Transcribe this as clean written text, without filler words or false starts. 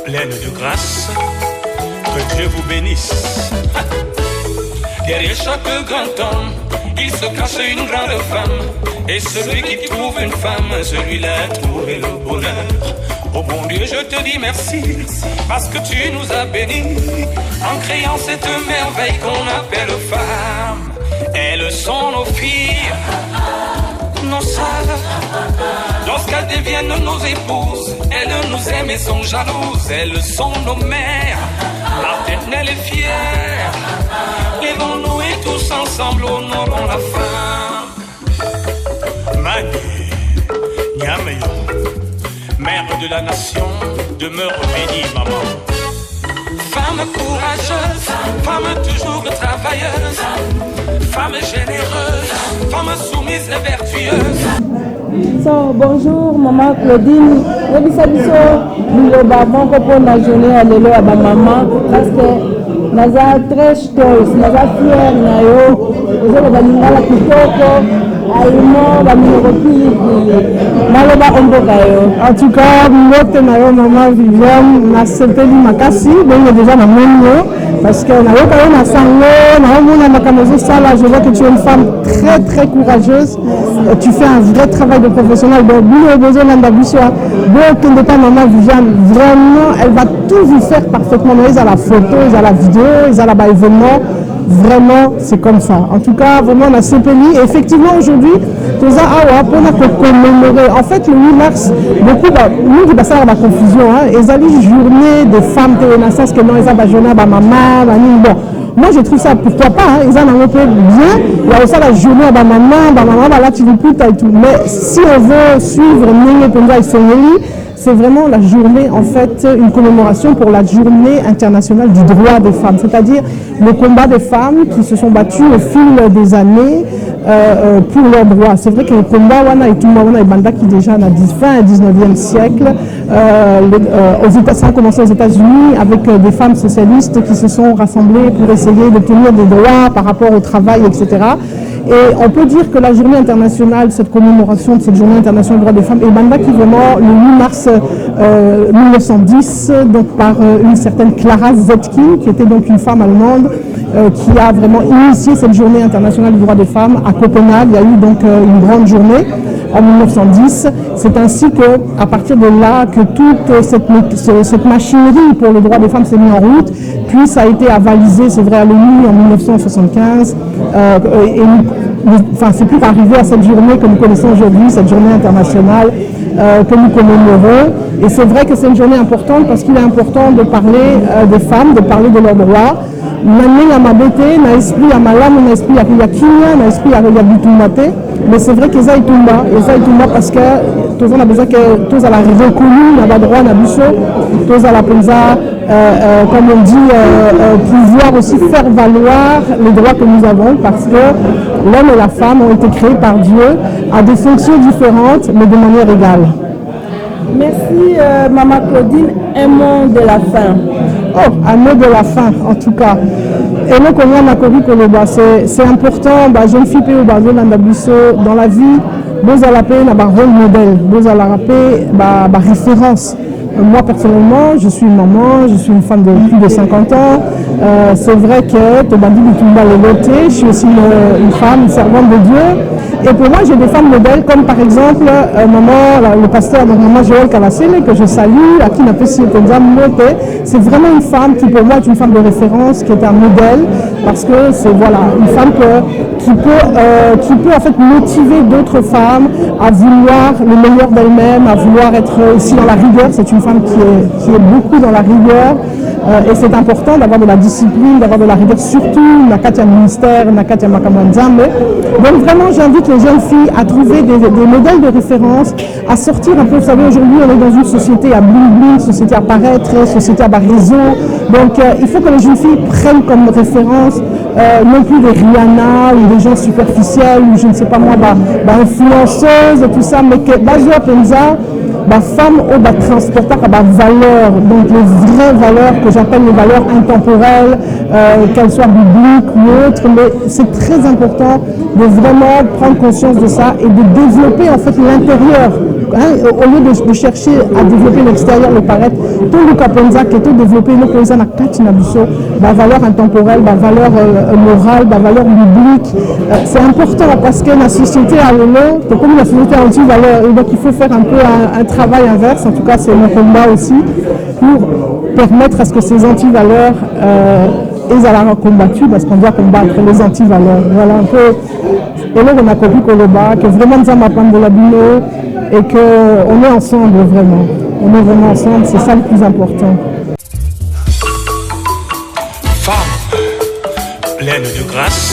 Pleine de grâce, que Dieu vous bénisse. Derrière chaque grand homme, il se cache une grande femme. Et celui qui trouve une femme, celui-là a trouvé le bonheur. Oh bon Dieu, je te dis merci, parce que tu nous as bénis en créant cette merveille qu'on appelle femme. Elles sont nos filles, nos sœurs. Lorsqu'elles deviennent nos épouses, elles nous aiment et sont jalouses. Elles sont nos mères, maternelles et fières. Lèvons-nous et tous ensemble honorons la femme. Mani, Nyameyo, mère de la nation, demeure bénie, maman. Femme courageuse, femme toujours travailleuse, femme généreuse, femme soumise et vertueuse. So, bonjour maman Claudine. Yebisa biso biloba moko mpona journée ya lelo ya bamama parce que naza très heureuse, naza fière na yo ozoloba lingala kitoko aimo bamiloko pilipili naloba omboka yo. En tout cas mbote na yo maman Viviane nasepeli makasi ndenge déjà namoni yo parce que nayoka yo na sango naomona makambo ezosala. Je vois que tu es une femme très très courageuse. Tu fais un vrai travail de professionnel. Donc, maman Viviane, vraiment, elle va tout vous faire parfaitement. Ils ont la photo, ils ont la vidéo, ils ont la événement. Vraiment, c'est comme ça. En tout cas, vraiment, on a CPI. Et effectivement, aujourd'hui, tout ça, pour commémorer. En fait, le 8 mars, beaucoup, nous, qui passons à la confusion, ils ont une journée des femmes de naissance, que non, ils ont la journée de maman, bon. Moi, je trouve ça, pourquoi pas, ils en ont fait bien. Il y a aussi la journée à ma maman, là, tu veux plus, et tout. Mais si on veut suivre Néné Penza et Sonyeli, c'est vraiment la journée, en fait, une commémoration pour la journée internationale du droit des femmes. C'est-à-dire le combat des femmes qui se sont battues au fil des années pour leurs droits. C'est vrai que le combat, et Banda qui déjà na fin du 19e siècle, ça a commencé aux États-Unis avec des femmes socialistes qui se sont rassemblées pour essayer d'obtenir des droits par rapport au travail, etc. Et on peut dire que la journée internationale, cette commémoration de cette journée internationale des droits des femmes, et Banda qui vraiment le 8 mars 1910, donc par une certaine Clara Zetkin, qui était donc une femme allemande, qui a vraiment initié cette journée internationale des droits des femmes à Copenhague. Il y a eu donc une grande journée en 1910. C'est ainsi qu'à partir de là que toute cette machinerie pour le droit des femmes s'est mise en route, puis ça a été avalisé, c'est vrai, à l'ONU en 1975. Enfin, c'est plus arrivé à cette journée que nous connaissons aujourd'hui, cette journée internationale que nous commémorons. Et c'est vrai que c'est une journée importante parce qu'il est important de parler des femmes, de parler de leurs droits. Maintenant, ma beauté, na esprit à malam, na esprit à Kinya, na esprit à Bitumate. Mais c'est vrai que ça est Tumba parce que tous on a besoin que tous à la reconnue, na droit, na bicho, tous à la penza, comme on dit, pouvoir aussi faire valoir les droits que nous avons parce que l'homme et la femme ont été créés par Dieu à des fonctions différentes mais de manière égale. Merci maman Claudine, un mot de la fin. Oh, un mot de la fin en tout cas. Et nous c'est important, jeune fille dans la vie, vous allez un rôle modèle, vous allez référence. Moi personnellement, je suis une maman, je suis une femme de plus de 50 ans. C'est vrai que je suis aussi une femme, une servante de Dieu. Et pour moi, j'ai des femmes modèles comme par exemple le pasteur de maman Joël Kavassele, que je salue, à qui n'a pas si c'est vraiment une femme qui pour moi est une femme de référence, qui est un modèle, parce que c'est une femme qui peut en fait motiver d'autres femmes à vouloir le meilleur d'elle-même, à vouloir être aussi dans la rigueur. C'est une femme qui est beaucoup dans la rigueur. Et c'est important d'avoir de la discipline, d'avoir de la rigueur, surtout Nakatia ministère, Nakatia Makamanzambe. Donc vraiment, j'invite les jeunes filles à trouver des modèles de référence, à sortir un peu. Vous savez, aujourd'hui, on est dans une société à bling-bling, société à paraître, société à réseau. Donc il faut que les jeunes filles prennent comme référence non plus des Rihanna ou des gens superficiels ou je ne sais pas moi, influenceuses et tout ça, mais que Bazo Penza, femme au transporter valeurs, donc les vraies valeurs que j'appelle les valeurs intemporelles, qu'elles soient bibliques ou autres, mais c'est très important de vraiment prendre conscience de ça et de développer en fait l'intérieur. Au lieu de chercher à développer l'extérieur, le paraître, tout le capenza qui est tout développé, nous pouvons à Katinabuso, valeur intemporelle, valeur morale, valeur biblique. C'est important parce que la société a le nom, comme la société a une valeur, et donc il faut faire un peu un travail inverse, en tout cas c'est mon combat aussi, pour permettre à ce que ces anti-valeurs ils allaient combattus parce qu'on doit combattre les anti-valeurs. Voilà un peu. Et là on a compris que vraiment nous avons de la bino et qu'on est ensemble vraiment. On est vraiment ensemble, c'est ça le plus important. Femme pleine de grâce,